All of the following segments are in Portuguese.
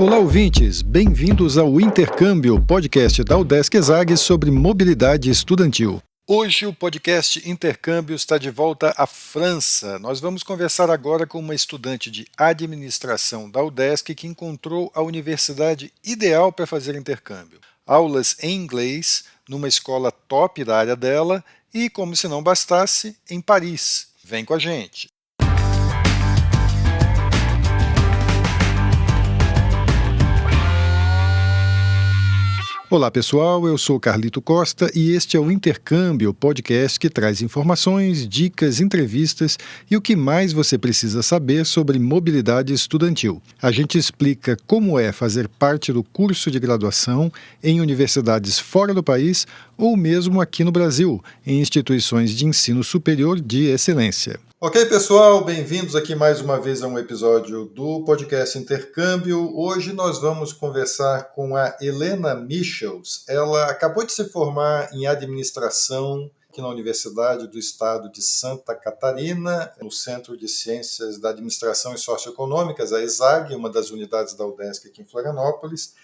Olá, ouvintes! Bem-vindos ao Intercâmbio, podcast da UDESC ESAG sobre mobilidade estudantil. Hoje o podcast Intercâmbio está de volta à França. Nós vamos conversar agora com uma estudante de administração da UDESC que encontrou a universidade ideal para fazer intercâmbio. Aulas em inglês, numa escola top da área dela e, como se não bastasse, em Paris. Vem com a gente! Olá pessoal, eu sou Carlito Costa e este é o Intercâmbio, podcast que traz informações, dicas, entrevistas e o que mais você precisa saber sobre mobilidade estudantil. A gente explica como é fazer parte do curso de graduação em universidades fora do país ou mesmo aqui no Brasil, em instituições de ensino superior de excelência. Ok, pessoal, bem-vindos aqui mais uma vez a um episódio do podcast Intercâmbio. Hoje nós vamos conversar com a Helena Michels. Ela acabou de se formar em administração aqui na Universidade do Estado de Santa Catarina, no Centro de Ciências da Administração e Socioeconômicas, a ESAG, uma das unidades da UDESC aqui em Florianópolis.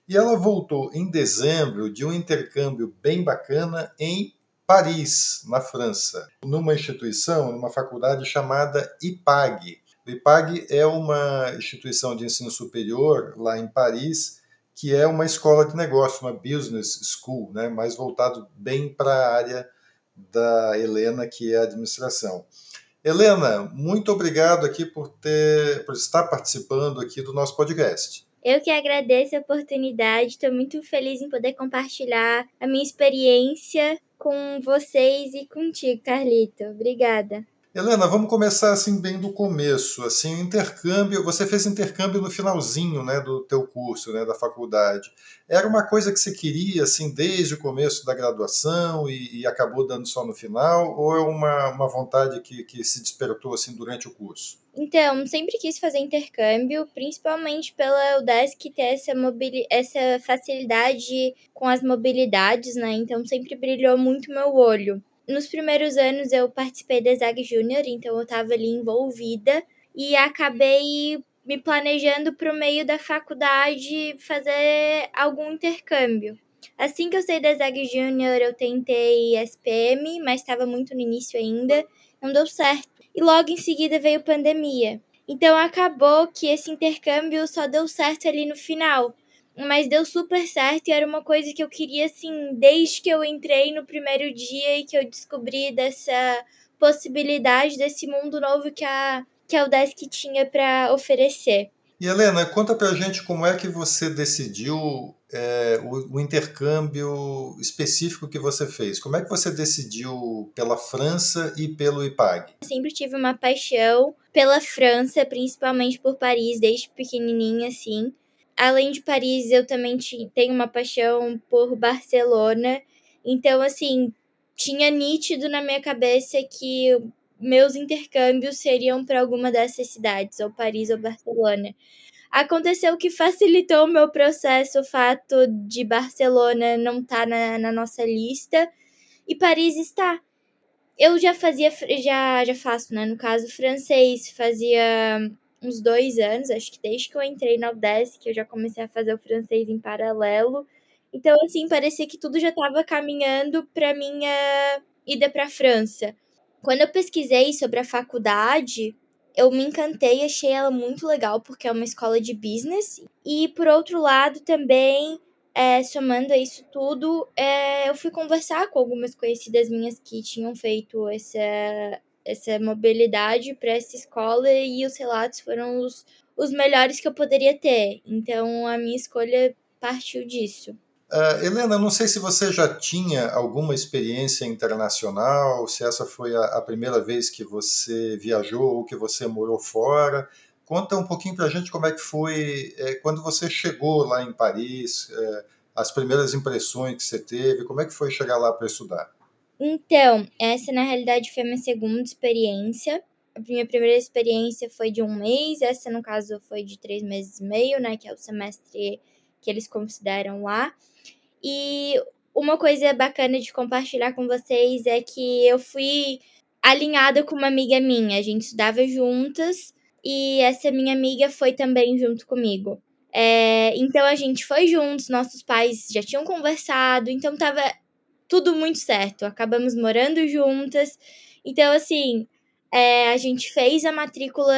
E ela voltou em dezembro de um intercâmbio bem bacana em Paris, na França, numa instituição, numa faculdade chamada IPAG. O IPAG é uma instituição de ensino superior lá em Paris, que é uma escola de negócio, uma business school, né, mais voltado bem para a área da Helena, que é a administração. Helena, muito obrigado aqui por estar participando aqui do nosso podcast. Eu que agradeço a oportunidade, estou muito feliz em poder compartilhar a minha experiência com vocês e contigo, Carlito. Obrigada. Helena, vamos começar assim bem do começo, assim, intercâmbio, você fez intercâmbio no finalzinho, né, do teu curso, né, da faculdade. Era uma coisa que você queria, assim, desde o começo da graduação e acabou dando só no final, ou é uma vontade que se despertou, assim, durante o curso? Então, sempre quis fazer intercâmbio, principalmente pela UDESC ter essa facilidade com as mobilidades, né, então sempre brilhou muito meu olho. Nos primeiros anos eu participei da ESAG Júnior, então eu estava ali envolvida e acabei me planejando para o meio da faculdade fazer algum intercâmbio. Assim que eu saí da ESAG Júnior, eu tentei SPM, mas estava muito no início ainda, não deu certo. E logo em seguida veio pandemia. Então acabou que esse intercâmbio só deu certo ali no final. Mas deu super certo e era uma coisa que eu queria, assim, desde que eu entrei no primeiro dia e que eu descobri dessa possibilidade, desse mundo novo que a UDESC tinha para oferecer. E Helena, conta pra gente como é que você decidiu o intercâmbio específico que você fez. Como é que você decidiu pela França e pelo IPAG? Eu sempre tive uma paixão pela França, principalmente por Paris, desde pequenininha, assim. Além de Paris, eu também tenho uma paixão por Barcelona. Então, assim, tinha nítido na minha cabeça que meus intercâmbios seriam para alguma dessas cidades, ou Paris ou Barcelona. Aconteceu que facilitou o meu processo o fato de Barcelona não estar na nossa lista e Paris está. Eu já faço, né, no caso, francês, fazia uns 2 anos, acho que desde que eu entrei na UDESC, que eu já comecei a fazer o francês em paralelo. Então, assim, parecia que tudo já estava caminhando para minha ida para a França. Quando eu pesquisei sobre a faculdade, eu me encantei, achei ela muito legal, porque é uma escola de business. E, por outro lado, também somando a isso tudo, eu fui conversar com algumas conhecidas minhas que tinham feito essa mobilidade para essa escola e os relatos foram os melhores que eu poderia ter. Então, a minha escolha partiu disso. Helena, não sei se você já tinha alguma experiência internacional, se essa foi a primeira vez que você viajou ou que você morou fora. Conta um pouquinho para a gente como é que foi quando você chegou lá em Paris, as primeiras impressões que você teve, como é que foi chegar lá para estudar? Então, essa na realidade foi a minha segunda experiência. A minha primeira experiência foi de 1 mês, essa no caso foi de 3 meses e meio, né, que é o semestre que eles consideram lá. E uma coisa bacana de compartilhar com vocês é que eu fui alinhada com uma amiga minha, a gente estudava juntas e essa minha amiga foi também junto comigo. Então a gente foi juntos, nossos pais já tinham conversado, então tava tudo muito certo. Acabamos morando juntas. Então, assim, a gente fez a matrícula,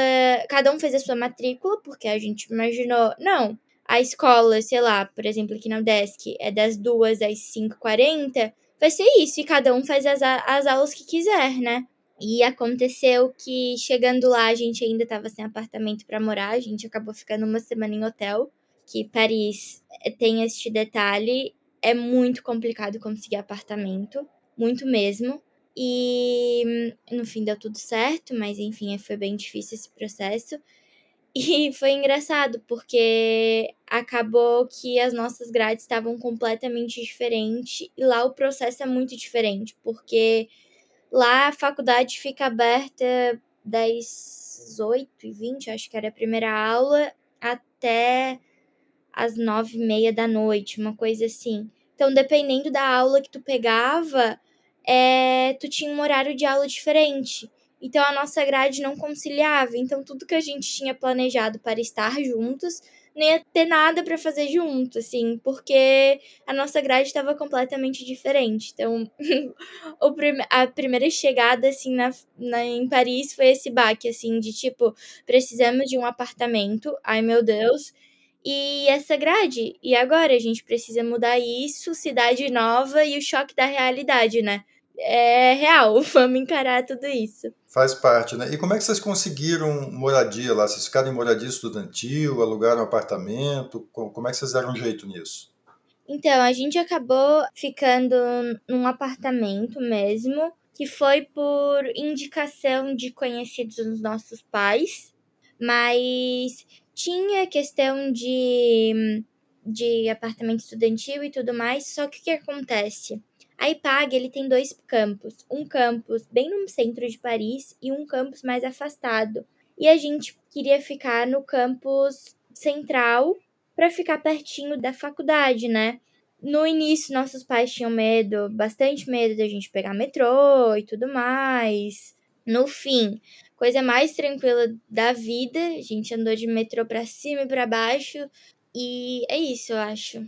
cada um fez a sua matrícula, porque a gente imaginou, não, a escola, sei lá, por exemplo, aqui na UDESC, é das 2 às 5h40, vai ser isso, e cada um faz as aulas que quiser, né? E aconteceu que, chegando lá, a gente ainda estava sem apartamento para morar, a gente acabou ficando uma semana em hotel, que Paris tem este detalhe, é muito complicado conseguir apartamento, muito mesmo. E no fim deu tudo certo, mas enfim, foi bem difícil esse processo. E foi engraçado, porque acabou que as nossas grades estavam completamente diferentes, e lá o processo é muito diferente, porque lá a faculdade fica aberta das 8h20, acho que era a primeira aula, até às 9h30 da noite, uma coisa assim. Então, dependendo da aula que tu pegava, tu tinha um horário de aula diferente. Então, a nossa grade não conciliava. Então, tudo que a gente tinha planejado para estar juntos, não ia ter nada para fazer junto, assim, porque a nossa grade estava completamente diferente. Então, a primeira chegada, assim, em Paris foi esse baque, assim, de tipo, precisamos de um apartamento, ai meu Deus, e essa grade. E agora a gente precisa mudar isso, cidade nova e o choque da realidade, né? É real, vamos encarar tudo isso. Faz parte, né? E como é que vocês conseguiram moradia lá? Vocês ficaram em moradia estudantil, alugaram um apartamento? Como é que vocês deram um jeito nisso? Então, a gente acabou ficando num apartamento mesmo, que foi por indicação de conhecidos dos nossos pais, mas tinha questão de apartamento estudantil e tudo mais, só que o que acontece? A IPAG, ele tem 2 campos, um campus bem no centro de Paris e um campus mais afastado. E a gente queria ficar no campus central para ficar pertinho da faculdade, né? No início, nossos pais tinham medo, bastante medo da gente pegar metrô e tudo mais. No fim, coisa mais tranquila da vida, a gente andou de metrô para cima e para baixo, e é isso, eu acho.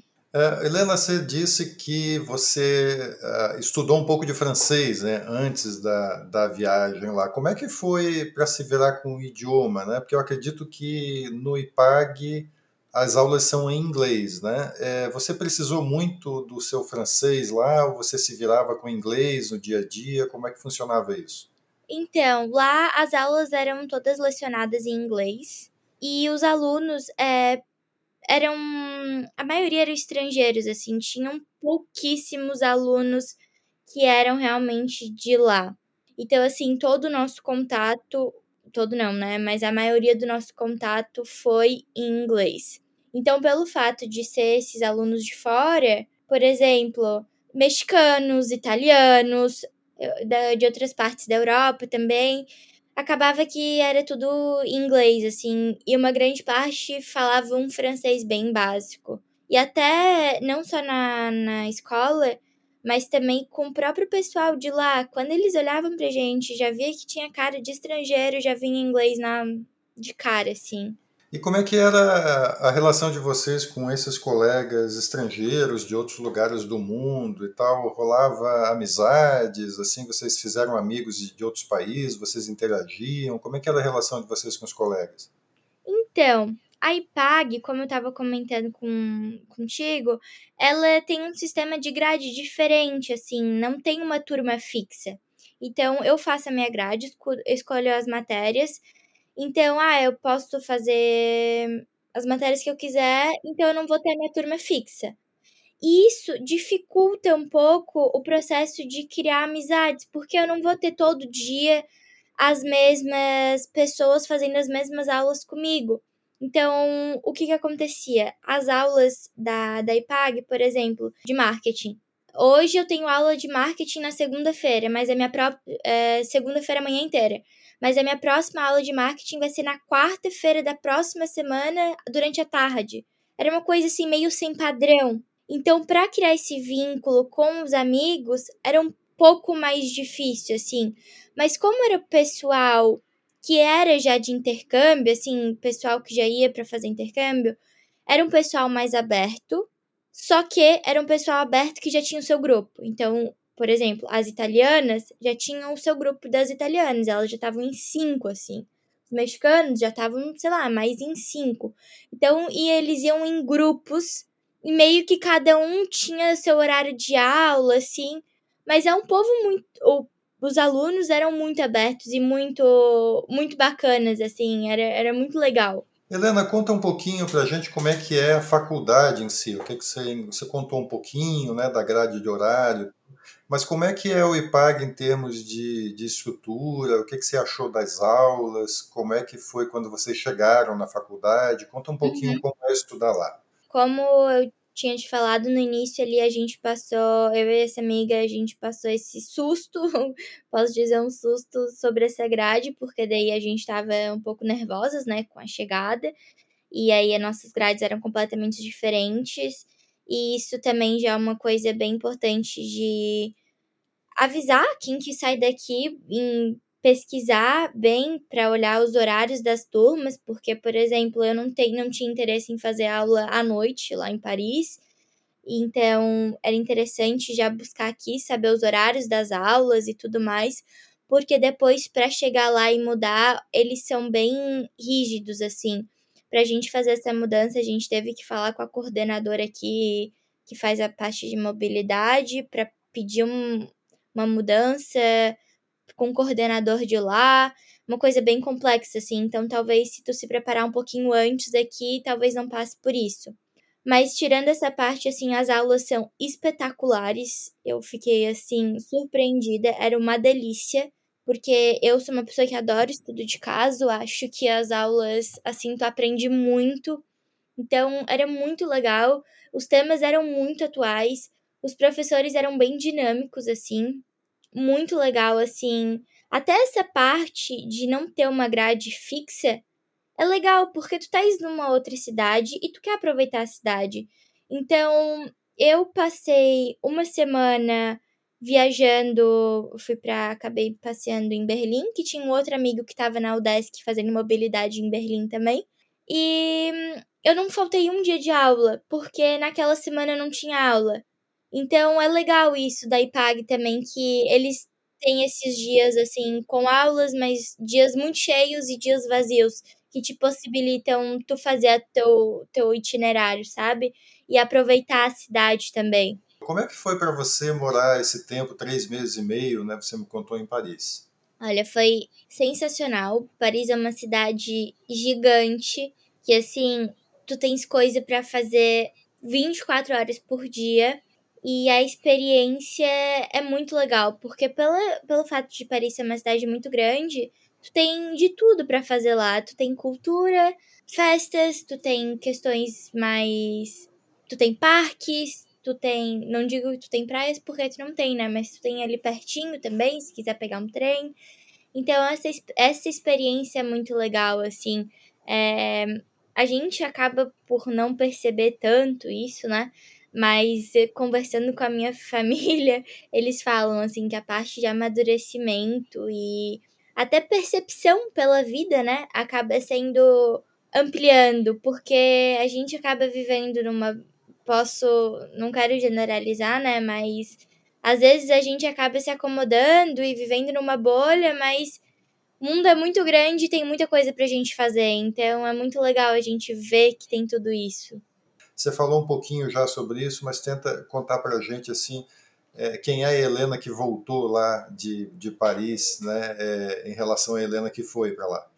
Helena, você disse que você estudou um pouco de francês, né, antes da viagem lá. Como é que foi para se virar com o idioma, né? Porque eu acredito que no IPAG as aulas são em inglês, né? Você precisou muito do seu francês lá, ou você se virava com inglês no dia a dia? Como é que funcionava isso? Então, lá as aulas eram todas lecionadas em inglês, e os alunos eram. A maioria eram estrangeiros, assim, tinham pouquíssimos alunos que eram realmente de lá. Então, assim, todo o nosso contato, todo não, né? Mas a maioria do nosso contato foi em inglês. Então, pelo fato de ser esses alunos de fora, por exemplo, mexicanos, italianos, de outras partes da Europa também, acabava que era tudo em inglês, assim, e uma grande parte falava um francês bem básico. E até, não só na escola, mas também com o próprio pessoal de lá, quando eles olhavam pra gente, já via que tinha cara de estrangeiro, já vinha inglês de cara, assim. E como é que era a relação de vocês com esses colegas estrangeiros de outros lugares do mundo e tal? Rolava amizades, assim, vocês fizeram amigos de outros países, vocês interagiam? Como é que era a relação de vocês com os colegas? Então, a IPAG, como eu estava comentando contigo, ela tem um sistema de grade diferente, assim, não tem uma turma fixa. Então, eu faço a minha grade, escolho as matérias. Então, eu posso fazer as matérias que eu quiser, então eu não vou ter a minha turma fixa. E isso dificulta um pouco o processo de criar amizades, porque eu não vou ter todo dia as mesmas pessoas fazendo as mesmas aulas comigo. Então, o que que acontecia? As aulas da IPAG, por exemplo, de marketing. Hoje eu tenho aula de marketing na segunda-feira, mas a minha segunda-feira a manhã inteira. Mas a minha próxima aula de marketing vai ser na quarta-feira da próxima semana, durante a tarde. Era uma coisa assim meio sem padrão. Então, para criar esse vínculo com os amigos, era um pouco mais difícil, assim. Mas como era pessoal que era já de intercâmbio, assim, pessoal que já ia para fazer intercâmbio, era um pessoal mais aberto, só que era um pessoal aberto que já tinha o seu grupo. Então, por exemplo, as italianas já tinham o seu grupo das italianas, elas já estavam em 5, assim. Os mexicanos já estavam, sei lá, mais em 5. Então, e eles iam em grupos, e meio que cada um tinha seu horário de aula, assim. Mas é um povo muito. Os alunos eram muito abertos e muito bacanas, assim, era muito legal. Helena, conta um pouquinho para a gente como é que é a faculdade em si. O que, é que você contou um pouquinho, né, da grade de horário, mas como é que é o IPAG em termos de estrutura? O que, é que você achou das aulas? Como é que foi quando vocês chegaram na faculdade? Conta um pouquinho Uhum. como é estudar lá. Como eu tinha te falado no início ali, a gente passou, eu e essa amiga, a gente passou esse susto, posso dizer um susto sobre essa grade, porque daí a gente estava um pouco nervosas, né, com a chegada, e aí as nossas grades eram completamente diferentes, e isso também já é uma coisa bem importante de avisar quem que sai daqui em pesquisar bem para olhar os horários das turmas, porque, por exemplo, eu não tinha interesse em fazer aula à noite lá em Paris, então era interessante já buscar aqui, saber os horários das aulas e tudo mais, porque depois para chegar lá e mudar, eles são bem rígidos assim. Pra gente fazer essa mudança, a gente teve que falar com a coordenadora aqui que faz a parte de mobilidade para pedir uma mudança com o coordenador de lá, uma coisa bem complexa, assim. Então, talvez se tu se preparar um pouquinho antes aqui, talvez não passe por isso. Mas tirando essa parte, assim, as aulas são espetaculares. Eu fiquei, assim, surpreendida. Era uma delícia, porque eu sou uma pessoa que adora estudo de caso. Acho que as aulas, assim, tu aprende muito. Então, era muito legal. Os temas eram muito atuais. Os professores eram bem dinâmicos, assim, muito legal, assim. Até essa parte de não ter uma grade fixa é legal, porque tu estás numa outra cidade e tu quer aproveitar a cidade. Então, eu passei uma semana viajando, acabei passeando em Berlim, que tinha um outro amigo que estava na UDESC fazendo mobilidade em Berlim também. E eu não faltei um dia de aula, porque naquela semana não tinha aula. Então é legal isso da IPAG também, que eles têm esses dias, assim, com aulas, mas dias muito cheios e dias vazios, que te possibilitam tu fazer teu itinerário, sabe? E aproveitar a cidade também. Como é que foi para você morar esse tempo, 3 meses e meio, né? Você me contou em Paris. Olha, foi sensacional. Paris é uma cidade gigante, que assim, tu tens coisa pra fazer 24 horas por dia. E a experiência é muito legal, porque pelo fato de Paris ser uma cidade muito grande, tu tem de tudo pra fazer lá. Tu tem cultura, festas, tu tem questões mais. Tu tem parques, tu tem. Não digo que tu tem praias, porque tu não tem, né? Mas tu tem ali pertinho também, se quiser pegar um trem. Então, essa experiência é muito legal, assim. A gente acaba por não perceber tanto isso, né? Mas conversando com a minha família, eles falam, assim, que a parte de amadurecimento e até percepção pela vida, né? Acaba sendo ampliando, porque a gente acaba vivendo numa. Não quero generalizar, né? Mas às vezes a gente acaba se acomodando e vivendo numa bolha, mas o mundo é muito grande e tem muita coisa pra gente fazer, então é muito legal a gente ver que tem tudo isso. Você falou um pouquinho já sobre isso, mas tenta contar para a gente assim, quem é a Helena que voltou lá de Paris, né, em relação à Helena que foi para lá.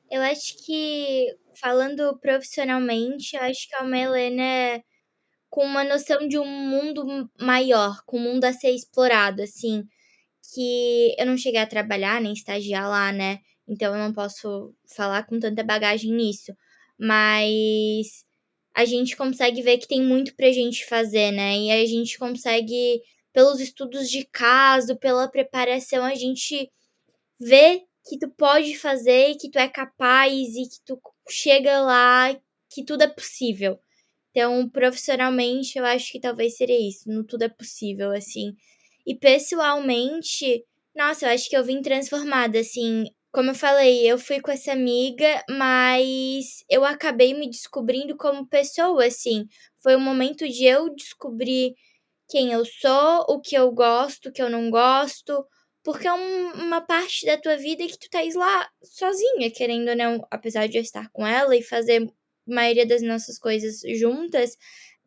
Eu acho que, falando profissionalmente, eu acho que é uma Helena com uma noção de um mundo maior, com um mundo a ser explorado, assim, que eu não cheguei a trabalhar nem estagiar lá, né? Então eu não posso falar com tanta bagagem nisso. Mas a gente consegue ver que tem muito pra gente fazer, né? E a gente consegue, pelos estudos de caso, pela preparação, a gente vê que tu pode fazer, que tu é capaz e que tu chega lá, que tudo é possível. Então, profissionalmente, eu acho que talvez seria isso, no tudo é possível, assim. E pessoalmente, nossa, eu acho que eu vim transformada, assim. Como eu falei, eu fui com essa amiga, mas eu acabei me descobrindo como pessoa, assim. Foi um momento de eu descobrir quem eu sou, o que eu gosto, o que eu não gosto, porque é uma parte da tua vida que tu estás lá sozinha, querendo ou não, apesar de eu estar com ela e fazer a maioria das nossas coisas juntas,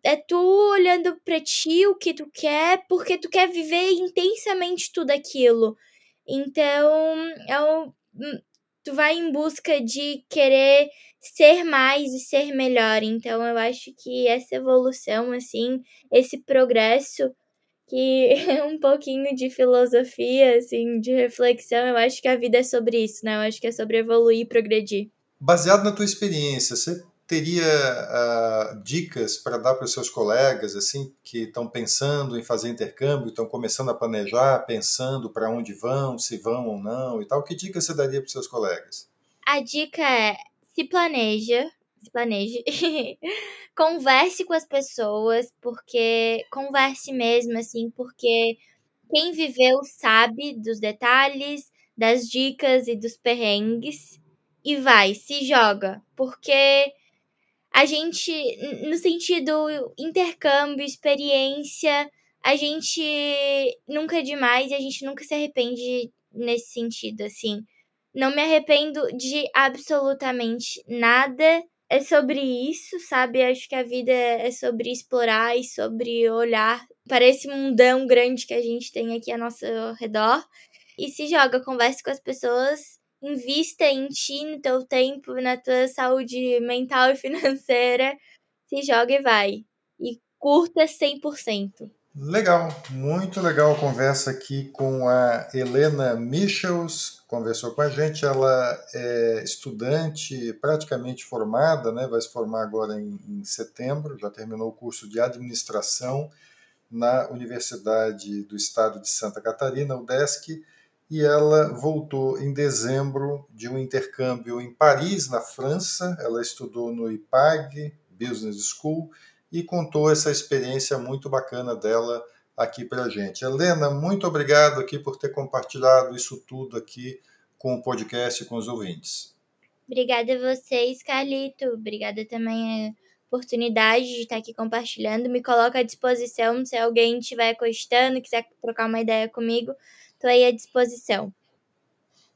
é tu olhando pra ti, o que tu quer, porque tu quer viver intensamente tudo aquilo. Então, tu vai em busca de querer ser mais e ser melhor. Então eu acho que essa evolução, assim, esse progresso, que é um pouquinho de filosofia, assim, de reflexão, eu acho que a vida é sobre isso, né? Eu acho que é sobre evoluir e progredir. Baseado na tua experiência, você teria dicas para dar para os seus colegas assim que estão pensando em fazer intercâmbio, estão começando a planejar, pensando para onde vão, se vão ou não e tal? Que dicas você daria para os seus colegas? A dica é: se planeje, converse com as pessoas, porque converse mesmo, assim, porque quem viveu sabe dos detalhes, das dicas e dos perrengues, e vai, se joga, porque a gente, no sentido intercâmbio, experiência, a gente nunca é demais e a gente nunca se arrepende nesse sentido, assim. Não me arrependo de absolutamente nada. É sobre isso, sabe? Acho que a vida é sobre explorar e sobre olhar para esse mundão grande que a gente tem aqui ao nosso redor. E se joga, converse com as pessoas, invista em ti, no teu tempo, na tua saúde mental e financeira. Se joga e vai. E curta 100%. Legal, muito legal a conversa aqui com a Helena Michels, conversou com a gente, ela é estudante praticamente formada, né? Vai se formar agora em setembro, já terminou o curso de administração na Universidade do Estado de Santa Catarina, UDESC, e ela voltou em dezembro de um intercâmbio em Paris, na França. Ela estudou no IPAG Business School e contou essa experiência muito bacana dela aqui para a gente. Helena, muito obrigado aqui por ter compartilhado isso tudo aqui com o podcast e com os ouvintes. Obrigada a vocês, Carlito. Obrigada também a oportunidade de estar aqui compartilhando. Me coloco à disposição se alguém estiver gostando, quiser trocar uma ideia comigo, estou aí à disposição.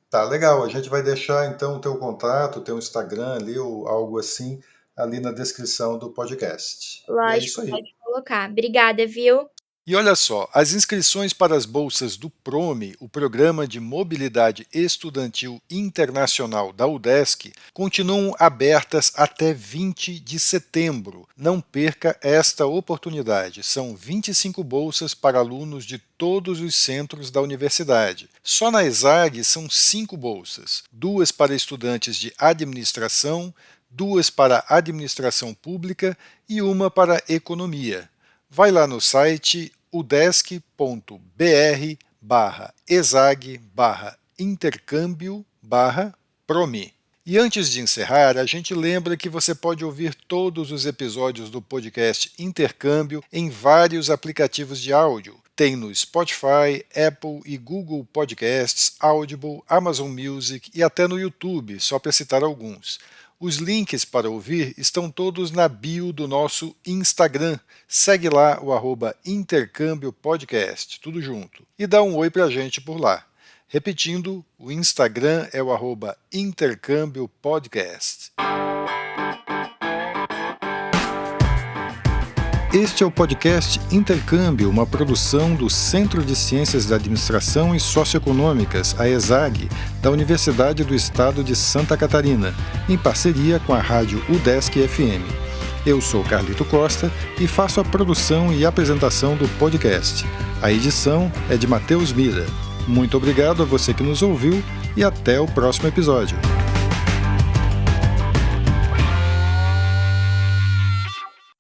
Tá, legal. A gente vai deixar então o teu contato, o teu Instagram ali ou algo assim ali na descrição do podcast. E é isso Lógico, aí. pode colocar. Obrigada, viu? E olha só, as inscrições para as bolsas do PROME, o Programa de Mobilidade Estudantil Internacional da UDESC, continuam abertas até 20 de setembro. Não perca esta oportunidade. São 25 bolsas para alunos de todos os centros da universidade. Só na ESAG são 5 bolsas, 2 para estudantes de administração, 2 para administração pública e 1 para economia. Vai lá no site udesc.br/esag/intercâmbio/prome. E antes de encerrar, a gente lembra que você pode ouvir todos os episódios do podcast Intercâmbio em vários aplicativos de áudio. Tem no Spotify, Apple e Google Podcasts, Audible, Amazon Music e até no YouTube, só para citar alguns. Os links para ouvir estão todos na bio do nosso Instagram. Segue lá o @intercâmbio podcast, tudo junto. E dá um oi pra gente por lá. Repetindo, o Instagram é o @intercâmbio podcast. Este é o podcast Intercâmbio, uma produção do Centro de Ciências da Administração e Socioeconômicas, a ESAG, da Universidade do Estado de Santa Catarina, em parceria com a rádio UDESC FM. Eu sou Carlito Costa e faço a produção e apresentação do podcast. A edição é de Matheus Mira. Muito obrigado a você que nos ouviu e até o próximo episódio.